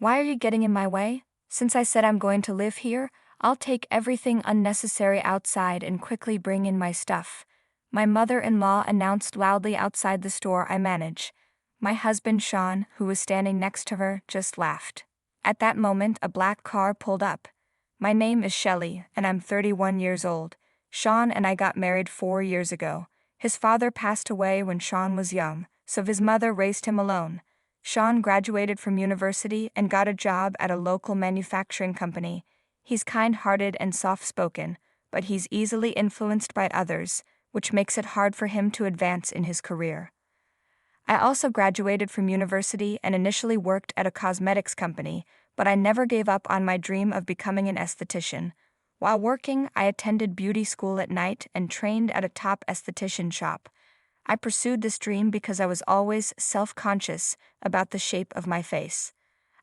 Why are you getting in my way? Since I said I'm going to live here, I'll take everything unnecessary outside and quickly bring in my stuff. My mother-in-law announced loudly outside the store I manage. My husband Sean, who was standing next to her, just laughed. At that moment, a black car pulled up. My name is Shelley, and I'm 31 years old. Sean and I got married 4 years ago. His father passed away when Sean was young, so his mother raised him alone. Sean graduated from university and got a job at a local manufacturing company. He's kind-hearted and soft-spoken, but he's easily influenced by others, which makes it hard for him to advance in his career. I also graduated from university and initially worked at a cosmetics company, but I never gave up on my dream of becoming an esthetician. While working, I attended beauty school at night and trained at a top esthetician shop. I pursued this dream because I was always self-conscious about the shape of my face.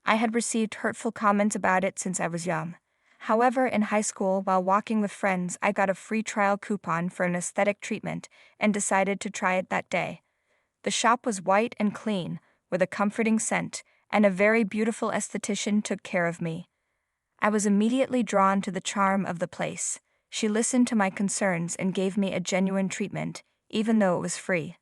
I had received hurtful comments about it since I was young. However, in high school, while walking with friends, I got a free trial coupon for an aesthetic treatment and decided to try it that day. The shop was white and clean, with a comforting scent, and a very beautiful esthetician took care of me. I was immediately drawn to the charm of the place. She listened to my concerns and gave me a genuine treatment, even though it was free.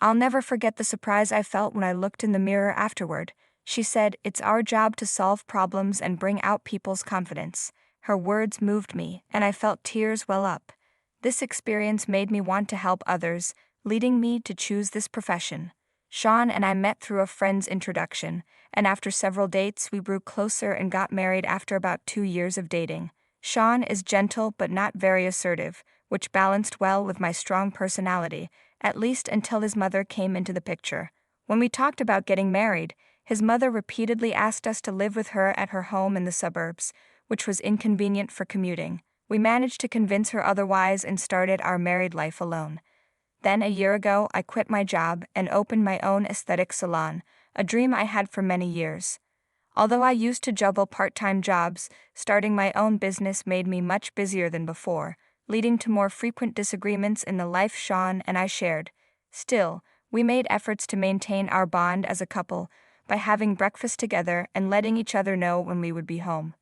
I'll never forget the surprise I felt when I looked in the mirror afterward. She said, "It's our job to solve problems and bring out people's confidence." Her words moved me, and I felt tears well up. This experience made me want to help others, leading me to choose this profession. Sean and I met through a friend's introduction, and after several dates we grew closer and got married after about 2 years of dating. Sean is gentle but not very assertive, which balanced well with my strong personality, at least until his mother came into the picture. When we talked about getting married, his mother repeatedly asked us to live with her at her home in the suburbs, which was inconvenient for commuting. We managed to convince her otherwise and started our married life alone. Then a year ago, I quit my job and opened my own aesthetic salon, a dream I had for many years. Although I used to juggle part-time jobs, starting my own business made me much busier than before, leading to more frequent disagreements in the life Sean and I shared. Still, we made efforts to maintain our bond as a couple by having breakfast together and letting each other know when we would be home.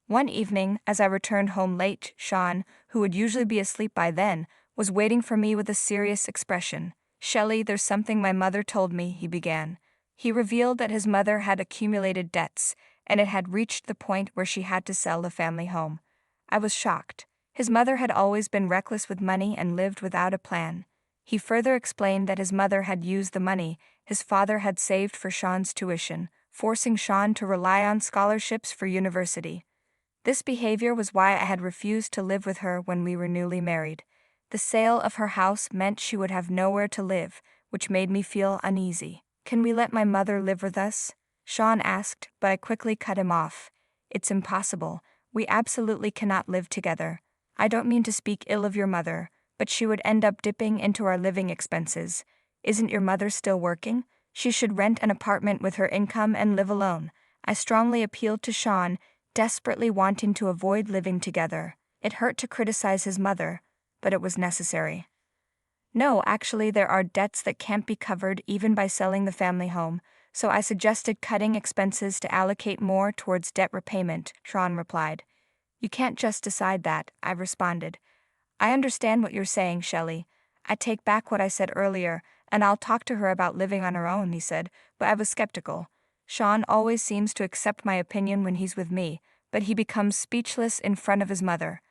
One evening, as I returned home late, Sean, who would usually be asleep by then, was waiting for me with a serious expression. "Shelley, there's something my mother told me," he began. He revealed that his mother had accumulated debts, and it had reached the point where she had to sell the family home. I was shocked. His mother had always been reckless with money and lived without a plan. He further explained that his mother had used the money his father had saved for Sean's tuition, forcing Sean to rely on scholarships for university. This behavior was why I had refused to live with her when we were newly married. The sale of her house meant she would have nowhere to live, which made me feel uneasy. "Can we let my mother live with us?" Sean asked, but I quickly cut him off. "It's impossible. We absolutely cannot live together. I don't mean to speak ill of your mother, but she would end up dipping into our living expenses. Isn't your mother still working? She should rent an apartment with her income and live alone." I strongly appealed to Sean, desperately wanting to avoid living together. It hurt to criticize his mother, but it was necessary. "No, actually there are debts that can't be covered even by selling the family home, so I suggested cutting expenses to allocate more towards debt repayment," Sean replied. "You can't just decide that," I responded. "I understand what you're saying, Shelley. I take back what I said earlier, and I'll talk to her about living on her own," he said, but I was skeptical. Sean always seems to accept my opinion when he's with me, but he becomes speechless in front of his mother.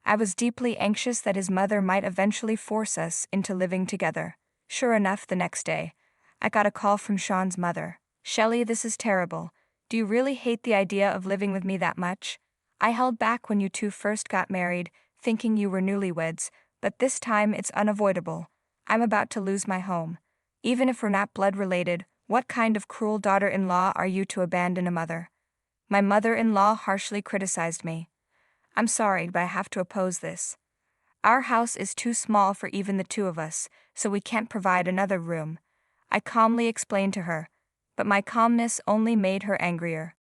I was deeply anxious that his mother might eventually force us into living together. Sure enough, the next day, I got a call from Sean's mother. "Shelley, this is terrible. Do you really hate the idea of living with me that much? I held back when you two first got married, thinking you were newlyweds, but this time it's unavoidable. I'm about to lose my home. Even if we're not blood-related, what kind of cruel daughter-in-law are you to abandon a mother?" My mother-in-law harshly criticized me. "I'm sorry, but I have to oppose this. Our house is too small for even the two of us, so we can't provide another room." I calmly explained to her, but my calmness only made her angrier.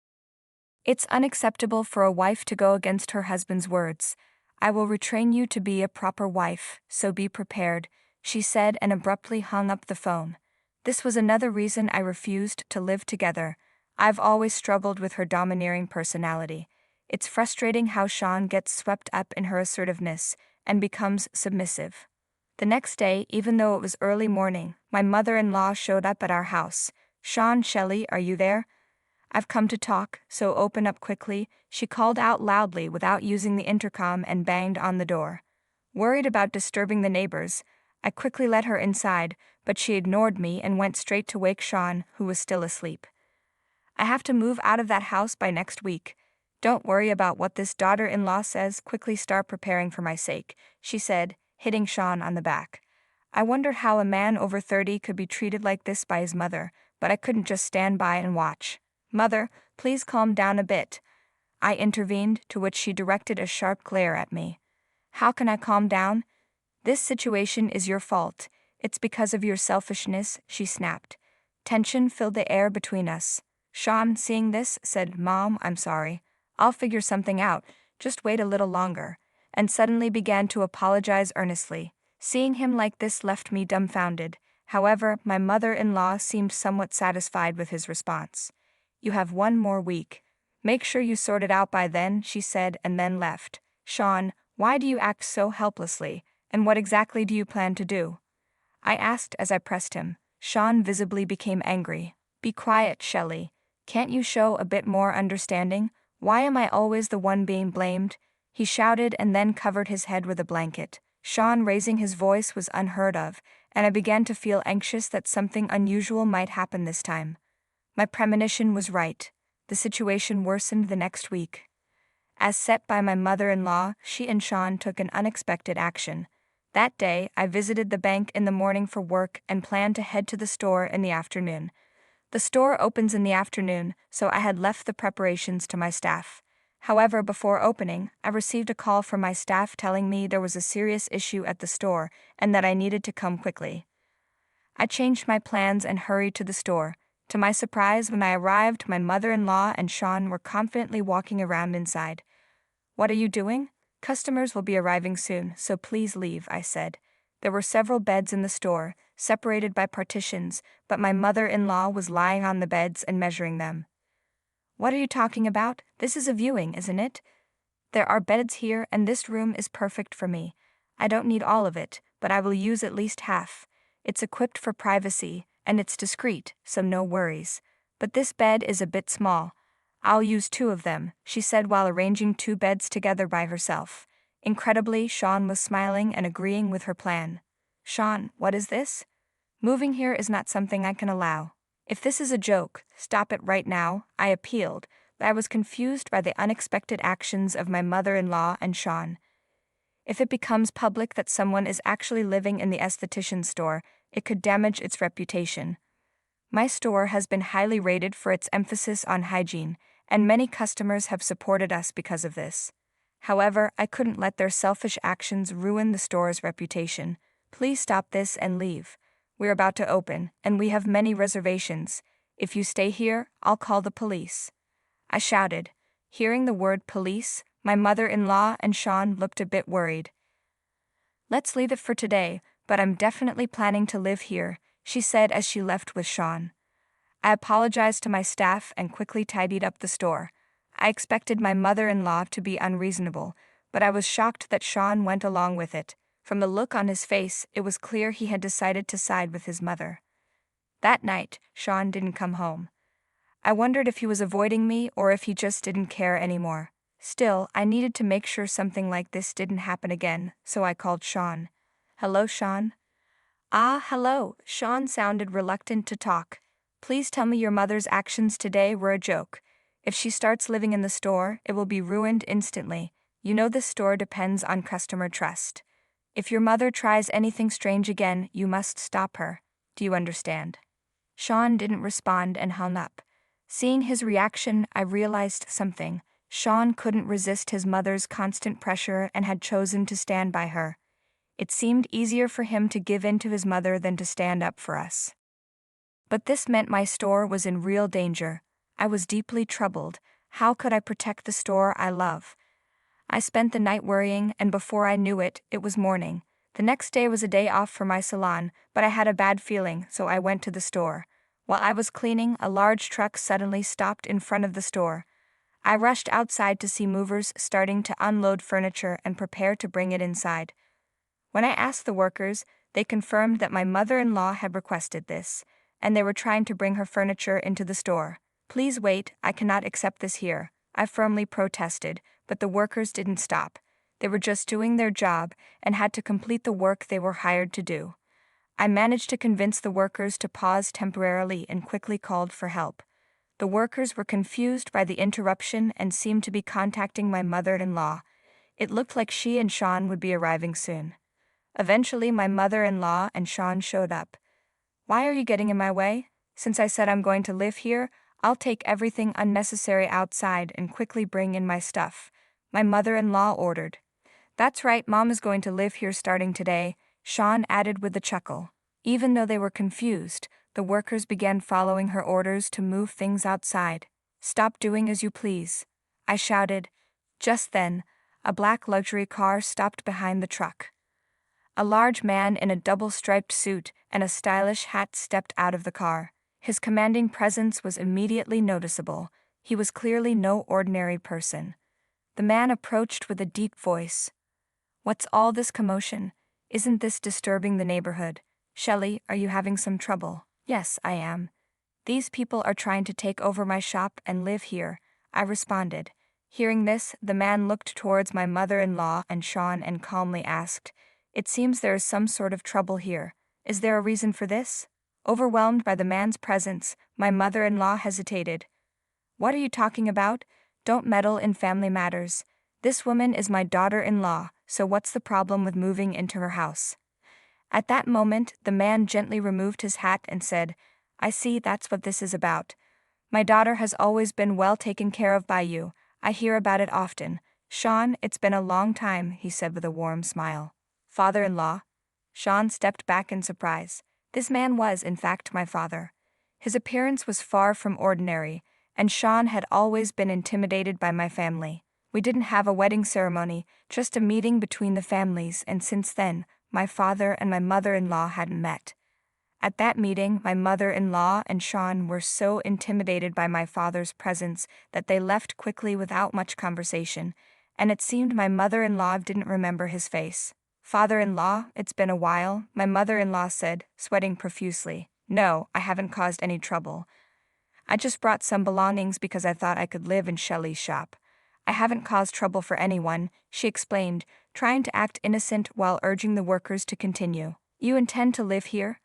"It's unacceptable for a wife to go against her husband's words. I will retrain you to be a proper wife, so be prepared," she said and abruptly hung up the phone. This was another reason I refused to live together. I've always struggled with her domineering personality. It's frustrating how Sean gets swept up in her assertiveness and becomes submissive. The next day, even though it was early morning, my mother-in-law showed up at our house. "Sean, Shelley, are you there? I've come to talk, so open up quickly," she called out loudly without using the intercom and banged on the door. Worried about disturbing the neighbors, I quickly let her inside, but she ignored me and went straight to wake Sean, who was still asleep. "I have to move out of that house by next week. Don't worry about what this daughter-in-law says, quickly start preparing for my sake," she said, hitting Sean on the back. I wondered how a man over 30 could be treated like this by his mother, but I couldn't just stand by and watch. "Mother, please calm down a bit," I intervened, to which she directed a sharp glare at me. "How can I calm down? This situation is your fault. It's because of your selfishness," she snapped. Tension filled the air between us. Sean, seeing this, said, "Mom, I'm sorry. I'll figure something out, just wait a little longer," and suddenly began to apologize earnestly. Seeing him like this left me dumbfounded. However, my mother-in-law seemed somewhat satisfied with his response. "You have 1 more week. Make sure you sort it out by then," she said, and then left. "Sean, why do you act so helplessly, and what exactly do you plan to do?" I asked as I pressed him. Sean visibly became angry. "Be quiet, Shelley. Can't you show a bit more understanding? Why am I always the one being blamed?" he shouted and then covered his head with a blanket. Sean raising his voice was unheard of, and I began to feel anxious that something unusual might happen this time. My premonition was right. The situation worsened the next week. As set by my mother-in-law, she and Sean took an unexpected action. That day, I visited the bank in the morning for work and planned to head to the store in the afternoon. The store opens in the afternoon, so I had left the preparations to my staff. However, before opening, I received a call from my staff telling me there was a serious issue at the store and that I needed to come quickly. I changed my plans and hurried to the store. To my surprise, when I arrived, my mother-in-law and Sean were confidently walking around inside. "What are you doing? Customers will be arriving soon, so please leave," I said. There were several beds in the store, separated by partitions, but my mother-in-law was lying on the beds and measuring them. "What are you talking about? This is a viewing, isn't it? There are beds here, and this room is perfect for me. I don't need all of it, but I will use at least half. It's equipped for privacy, and it's discreet, so no worries. But this bed is a bit small. I'll use 2 of them," she said while arranging 2 beds together by herself. Incredibly, Sean was smiling and agreeing with her plan. "Sean, what is this? Moving here is not something I can allow. If this is a joke, stop it right now," I appealed, but I was confused by the unexpected actions of my mother-in-law and Sean. If it becomes public that someone is actually living in the esthetician store, it could damage its reputation. My store has been highly rated for its emphasis on hygiene, and many customers have supported us because of this. However, I couldn't let their selfish actions ruin the store's reputation. "Please stop this and leave. We're about to open, and we have many reservations. If you stay here, I'll call the police," I shouted. Hearing the word police, my mother-in-law and Sean looked a bit worried. "Let's leave it for today, but I'm definitely planning to live here," she said as she left with Sean. I apologized to my staff and quickly tidied up the store. I expected my mother-in-law to be unreasonable, but I was shocked that Sean went along with it. From the look on his face, it was clear he had decided to side with his mother. That night, Sean didn't come home. I wondered if he was avoiding me or if he just didn't care anymore. Still, I needed to make sure something like this didn't happen again, so I called Sean. "Hello, Sean?" "Ah, hello." Sean sounded reluctant to talk. "Please tell me your mother's actions today were a joke. If she starts living in the store, it will be ruined instantly. You know this store depends on customer trust. If your mother tries anything strange again, you must stop her. Do you understand?" Sean didn't respond and hung up. Seeing his reaction, I realized something. Sean couldn't resist his mother's constant pressure and had chosen to stand by her. It seemed easier for him to give in to his mother than to stand up for us. But this meant my store was in real danger. I was deeply troubled. How could I protect the store I love? I spent the night worrying, and before I knew it, it was morning. The next day was a day off for my salon, but I had a bad feeling, so I went to the store. While I was cleaning, a large truck suddenly stopped in front of the store. I rushed outside to see movers starting to unload furniture and prepare to bring it inside. When I asked the workers, they confirmed that my mother-in-law had requested this, and they were trying to bring her furniture into the store. "Please wait, I cannot accept this here," I firmly protested, but the workers didn't stop. They were just doing their job and had to complete the work they were hired to do. I managed to convince the workers to pause temporarily and quickly called for help. The workers were confused by the interruption and seemed to be contacting my mother-in-law. It looked like she and Sean would be arriving soon. Eventually, my mother-in-law and Sean showed up. "Why are you getting in my way? Since I said I'm going to live here, I'll take everything unnecessary outside and quickly bring in my stuff," my mother-in-law ordered. "That's right, Mom is going to live here starting today," Sean added with a chuckle. Even though they were confused, the workers began following her orders to move things outside. "Stop doing as you please," I shouted. Just then, a black luxury car stopped behind the truck. A large man in a double-striped suit and a stylish hat stepped out of the car. His commanding presence was immediately noticeable. He was clearly no ordinary person. The man approached with a deep voice. "What's all this commotion? Isn't this disturbing the neighborhood? Shelley, are you having some trouble?" "Yes, I am. These people are trying to take over my shop and live here," I responded. Hearing this, the man looked towards my mother-in-law and Sean and calmly asked, "It seems there is some sort of trouble here. Is there a reason for this?" Overwhelmed by the man's presence, my mother-in-law hesitated. "What are you talking about? Don't meddle in family matters. This woman is my daughter-in-law, so what's the problem with moving into her house?" At that moment, the man gently removed his hat and said, "I see that's what this is about. My daughter has always been well taken care of by you. I hear about it often. Sean, it's been a long time," he said with a warm smile. "Father-in-law?" Sean stepped back in surprise. This man was, in fact, my father. His appearance was far from ordinary, and Sean had always been intimidated by my family. We didn't have a wedding ceremony, just a meeting between the families, and since then, my father and my mother-in-law hadn't met. At that meeting, my mother-in-law and Sean were so intimidated by my father's presence that they left quickly without much conversation, and it seemed my mother-in-law didn't remember his face. "Father-in-law, it's been a while," my mother-in-law said, sweating profusely. "No, I haven't caused any trouble. I just brought some belongings because I thought I could live in Shelley's shop. I haven't caused trouble for anyone," she explained, trying to act innocent while urging the workers to continue. "You intend to live here?"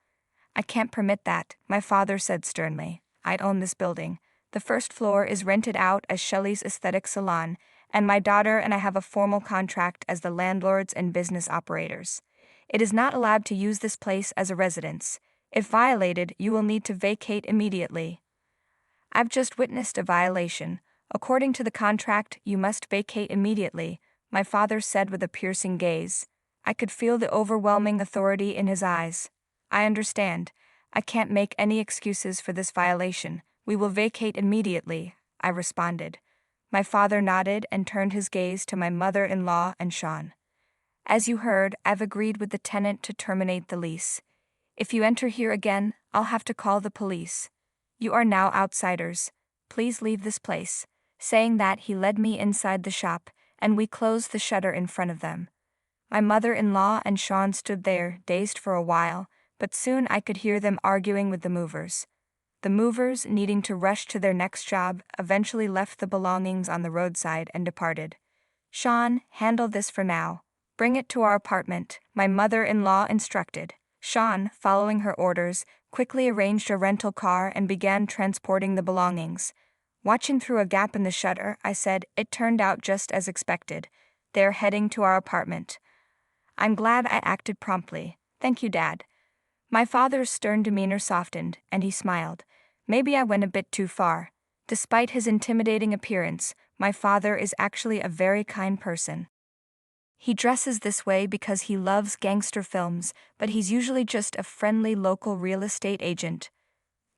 "I can't permit that," my father said sternly. "I own this building. The first floor is rented out as Shelley's aesthetic salon, and my daughter and I have a formal contract as the landlords and business operators. It is not allowed to use this place as a residence. If violated, you will need to vacate immediately." "I've just witnessed a violation. According to the contract, you must vacate immediately," my father said with a piercing gaze. I could feel the overwhelming authority in his eyes. "I understand. I can't make any excuses for this violation. We will vacate immediately," I responded. My father nodded and turned his gaze to my mother-in-law and Sean. "As you heard, I've agreed with the tenant to terminate the lease. If you enter here again, I'll have to call the police. You are now outsiders. Please leave this place." Saying that, he led me inside the shop, and we closed the shutter in front of them. My mother-in-law and Sean stood there, dazed for a while, but soon I could hear them arguing with the movers. The movers, needing to rush to their next job, eventually left the belongings on the roadside and departed. "Sean, handle this for now. Bring it to our apartment," my mother-in-law instructed. Sean, following her orders, quickly arranged a rental car and began transporting the belongings. Watching through a gap in the shutter, I said, "It turned out just as expected. They're heading to our apartment." "I'm glad I acted promptly. Thank you, Dad." My father's stern demeanor softened, and he smiled. Maybe I went a bit too far. Despite his intimidating appearance, my father is actually a very kind person. He dresses this way because he loves gangster films, but he's usually just a friendly local real estate agent.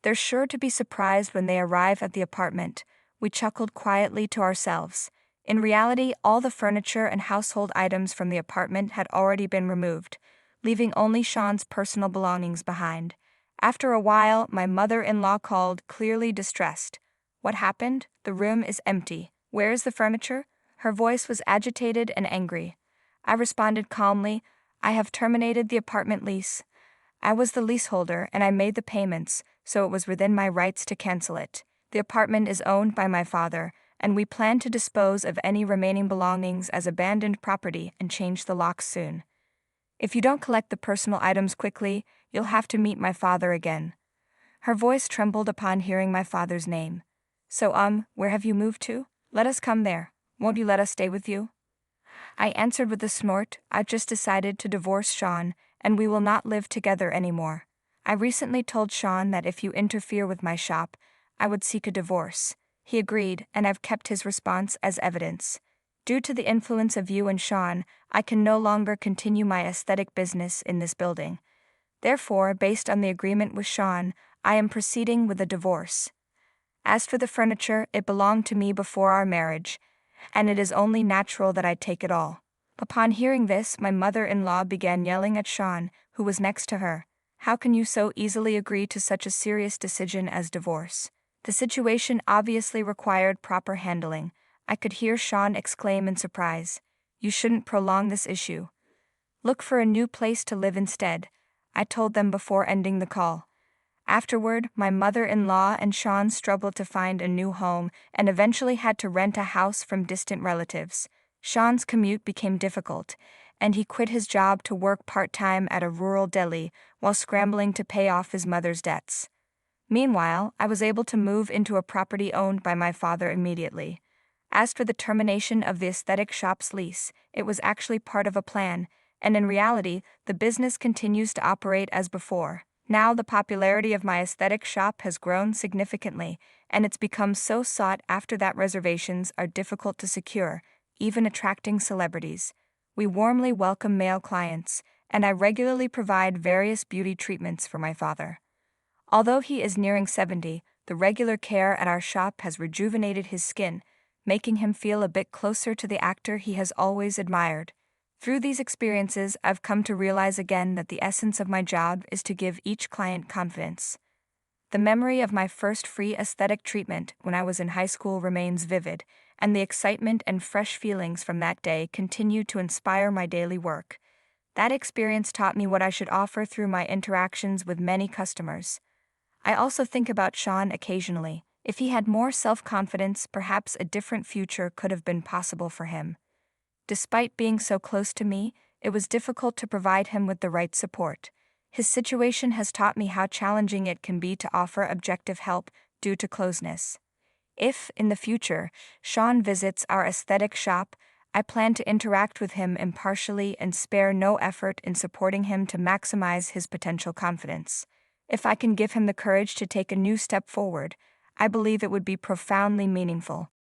They're sure to be surprised when they arrive at the apartment. We chuckled quietly to ourselves. In reality, all the furniture and household items from the apartment had already been removed, leaving only Sean's personal belongings behind. After a while, my mother-in-law called, clearly distressed. What happened? The room is empty. Where is the furniture? Her voice was agitated and angry. I responded calmly, I have terminated the apartment lease. I was the leaseholder and I made the payments, so it was within my rights to cancel it. The apartment is owned by my father, and we plan to dispose of any remaining belongings as abandoned property and change the locks soon. If you don't collect the personal items quickly, you'll have to meet my father again. Her voice trembled upon hearing my father's name. So, where have you moved to? Let us come there. Won't you let us stay with you? I answered with a snort, I've just decided to divorce Sean, and we will not live together anymore. I recently told Sean that if you interfere with my shop, I would seek a divorce. He agreed, and I've kept his response as evidence. Due to the influence of you and Sean, I can no longer continue my aesthetic business in this building. Therefore, based on the agreement with Sean, I am proceeding with a divorce. As for the furniture, it belonged to me before our marriage, and it is only natural that I take it all. Upon hearing this, my mother-in-law began yelling at Sean, who was next to her. How can you so easily agree to such a serious decision as divorce? The situation obviously required proper handling. I could hear Sean exclaim in surprise. You shouldn't prolong this issue. Look for a new place to live instead, I told them before ending the call. Afterward, my mother-in-law and Sean struggled to find a new home and eventually had to rent a house from distant relatives. Sean's commute became difficult, and he quit his job to work part-time at a rural deli while scrambling to pay off his mother's debts. Meanwhile, I was able to move into a property owned by my father immediately. As for the termination of the aesthetic shop's lease, it was actually part of a plan, and in reality, the business continues to operate as before. Now the popularity of my aesthetic shop has grown significantly, and it's become so sought after that reservations are difficult to secure, even attracting celebrities. We warmly welcome male clients, and I regularly provide various beauty treatments for my father. Although he is nearing 70, the regular care at our shop has rejuvenated his skin, making him feel a bit closer to the actor he has always admired. Through these experiences, I've come to realize again that the essence of my job is to give each client confidence. The memory of my first free aesthetic treatment when I was in high school remains vivid, and the excitement and fresh feelings from that day continue to inspire my daily work. That experience taught me what I should offer through my interactions with many customers. I also think about Sean occasionally. If he had more self-confidence, perhaps a different future could have been possible for him. Despite being so close to me, it was difficult to provide him with the right support. His situation has taught me how challenging it can be to offer objective help due to closeness. If, in the future, Sean visits our aesthetic shop, I plan to interact with him impartially and spare no effort in supporting him to maximize his potential confidence. If I can give him the courage to take a new step forward, I believe it would be profoundly meaningful.